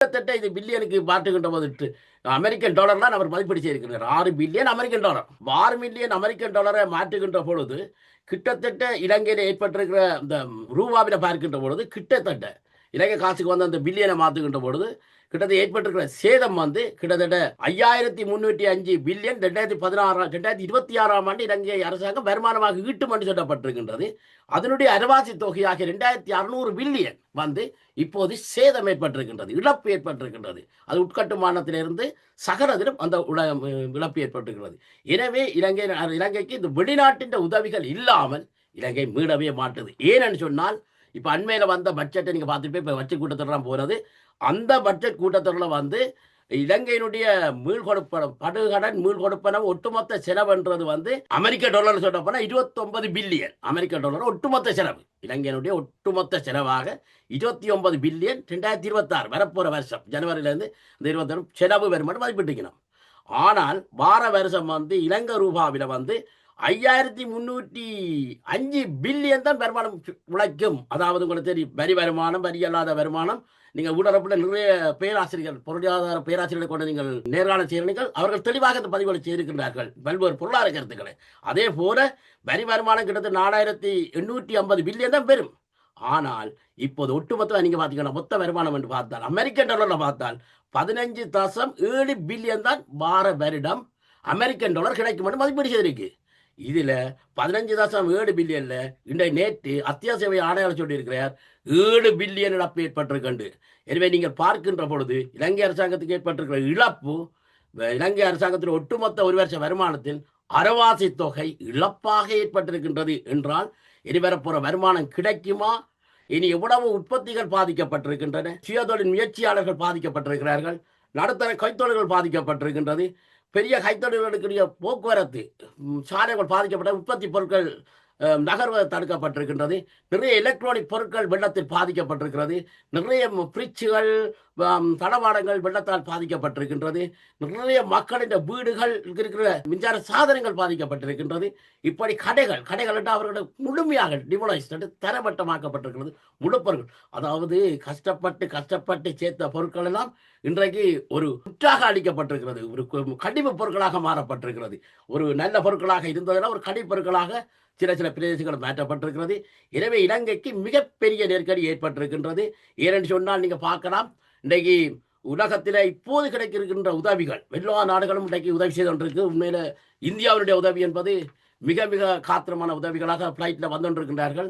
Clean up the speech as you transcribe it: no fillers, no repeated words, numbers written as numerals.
கிட்டத்தட்ட இது பில்லியனுக்கு மாற்றுகின்ற போது அமெரிக்கன் டாலர்லாம் அவர் மதிப்பீடு செய்திருக்கிறார். 6 billion American dollar. 6 million American டாலரை மாற்றுகின்ற பொழுது கிட்டத்தட்ட இலங்கையில் ஏற்பட்டிருக்கிற இந்த ரூபாவில பார்க்கின்ற பொழுது கிட்டத்தட்ட இலங்கை காசுக்கு வந்து அந்த பில்லியனை மாற்றுகின்ற பொழுது கிட்டத்தட்ட ஏற்பட்டிருக்கிற சேதம் வந்து கிட்டத்தட்ட 5305 பில்லியன் 2026ஆம் ஆண்டு இலங்கை அரசாங்கம் வருமானமாக ஈட்டும் என்று சொல்லப்பட்டிருக்கின்றது. அதனுடைய அரவாசி தொகையாக 2600 பில்லியன் வந்து இப்போது சேதம் ஏற்பட்டிருக்கின்றது, இழப்பு ஏற்பட்டிருக்கின்றது. அது உட்கட்டுமானத்திலிருந்து சகலதிலும் அந்த இழப்பு ஏற்பட்டிருக்கிறது. எனவே இலங்கைக்கு இந்த வெளிநாட்டின் உதவிகள் இல்லாமல் இலங்கை மீளவே மாட்டுது. ஏனென்று சொன்னால் இப்ப அண்மையில வந்த பட்ஜெட்டை நீங்க பார்த்துட்டு இப்ப பட்ஜெட் கூட்டத்தொடர் போனது. அந்த பட்ஜெட் கூட்டத்தொடரில் வந்து இலங்கையினுடைய படுகடன் மீள்கொடுப்பன ஒட்டுமொத்த செலவுன்றது வந்து அமெரிக்க டாலர் சொல்ல போனா 29 பில்லியன் அமெரிக்க டாலர் ஒட்டுமொத்த செலவு. இலங்கையினுடைய ஒட்டுமொத்த செலவாக 29 பில்லியன் 2026 வரப்போற வருஷம் ஜனவரியிலிருந்து இந்த 26 செலவு வருமானம் மதிப்பிட்டுக்கணும். ஆனால் வார வருஷம் வந்து இலங்கை ரூபாவில வந்து 5305 பில்லியன் தான் வருமானம் உழைக்கும். அதாவது உங்களுக்கு தெரியும், வரி வருமானம், வரி அல்லாத வருமானம். நீங்கள் ஊடகப்புல நிறைய பேராசிரியர்கள், பொருளாதார பேராசிரியர்களை கொண்டு நீங்கள் நேர்காணல் செய்கிறீர்கள். அவர்கள் தெளிவாக இந்த பதிவுகளை செய்திருக்கின்றார்கள் பல்வேறு பொருளாதார கருத்துக்களை. அதே போல வரி வருமானம் கிட்டத்தட்ட 4850 பில்லியன் தான் பெறும். ஆனால் இப்போது ஒட்டுமொத்தமாக நீங்க பார்த்தீங்கன்னா மொத்த வருமானம் என்று பார்த்தால் அமெரிக்கன் டாலர்ல பார்த்தால் 15.7 பில்லியன் தான் வார வருடம் அமெரிக்கன் டாலர் கிடைக்கும் என்று மதிப்பீடு செய்திருக்கு. இதுல 15.7 பில்லியன்ல இன்றைய நேற்று அத்தியாவசிய ஆணையாளர் சொல்லியிருக்கிறார் 7 பில்லியன் இழப்பு ஏற்பட்டிருக்கின்ற. எனவே நீங்கள் பார்க்கின்ற பொழுது இலங்கை அரசாங்கத்துக்கு ஏற்பட்டிருக்கிற இழப்பு இலங்கை அரசாங்கத்தின் ஒட்டுமொத்த ஒரு வருஷ வருமானத்தில் அரைவாசி தொகை இழப்பாக ஏற்பட்டிருக்கின்றது என்றால் இனி வரப்போற வருமானம் கிடைக்குமா? இனி எவ்வளவு உற்பத்திகள் பாதிக்கப்பட்டிருக்கின்றன, சுயதொழில் முயற்சியாளர்கள் பாதிக்கப்பட்டிருக்கிறார்கள், நடுத்தர கைத்தொழில்கள் பாதிக்கப்பட்டிருக்கின்றது, பெரிய கைத்தொழில்களுக்குரிய போக்குவரத்து சாலைகள் பாதிக்கப்பட்ட உற்பத்தி பொருட்கள் நகர்வது தடுக்கப்பட்டிருக்கின்றது, நிறைய எலக்ட்ரானிக் பொருட்கள் வெள்ளத்தில் பாதிக்கப்பட்டிருக்கிறது, நிறைய ஃப்ரிட்ஜுகள் தளவாடங்கள் வெள்ளத்தால் பாதிக்கப்பட்டிருக்கின்றது, நிறைய மக்களின் வீடுகள் இருக்கிற மின்சார சாதனங்கள் பாதிக்கப்பட்டிருக்கின்றது. இப்படி கடைகள் என்று அவர்கள் முழுமையாக டிமோலைஸ்ட் தரமட்டமாக்கப்பட்டிருக்கிறது. முழுப்பொருட்கள், அதாவது கஷ்டப்பட்டு சேர்த்த பொருட்கள் எல்லாம் இன்றைக்கு ஒரு குற்றாக அளிக்கப்பட்டிருக்கிறது, ஒரு கடிம பொருட்களாக மாறப்பட்டிருக்கிறது. ஒரு நல்ல பொருட்களாக இருந்ததுன்னா ஒரு கடிம பொருட்களாக சில பிரதேசங்கள் மாற்றப்பட்டிருக்கிறது. எனவே இலங்கைக்கு மிகப்பெரிய நெருக்கடி ஏற்பட்டிருக்கின்றது. ஏனென்று சொன்னால் நீங்க பார்க்கலாம், இன்றைக்கு உலகத்தில் இப்போது கிடைக்கின்ற உதவிகள் எல்லா நாடுகளும் இன்றைக்கு உதவி செய்து கொண்டிருக்கு. உண்மையில இந்தியாவுடைய உதவி என்பது மிக மிக காத்திரமான உதவிகளாக பிளைட்ல வந்து கொண்டிருக்கின்றார்கள்.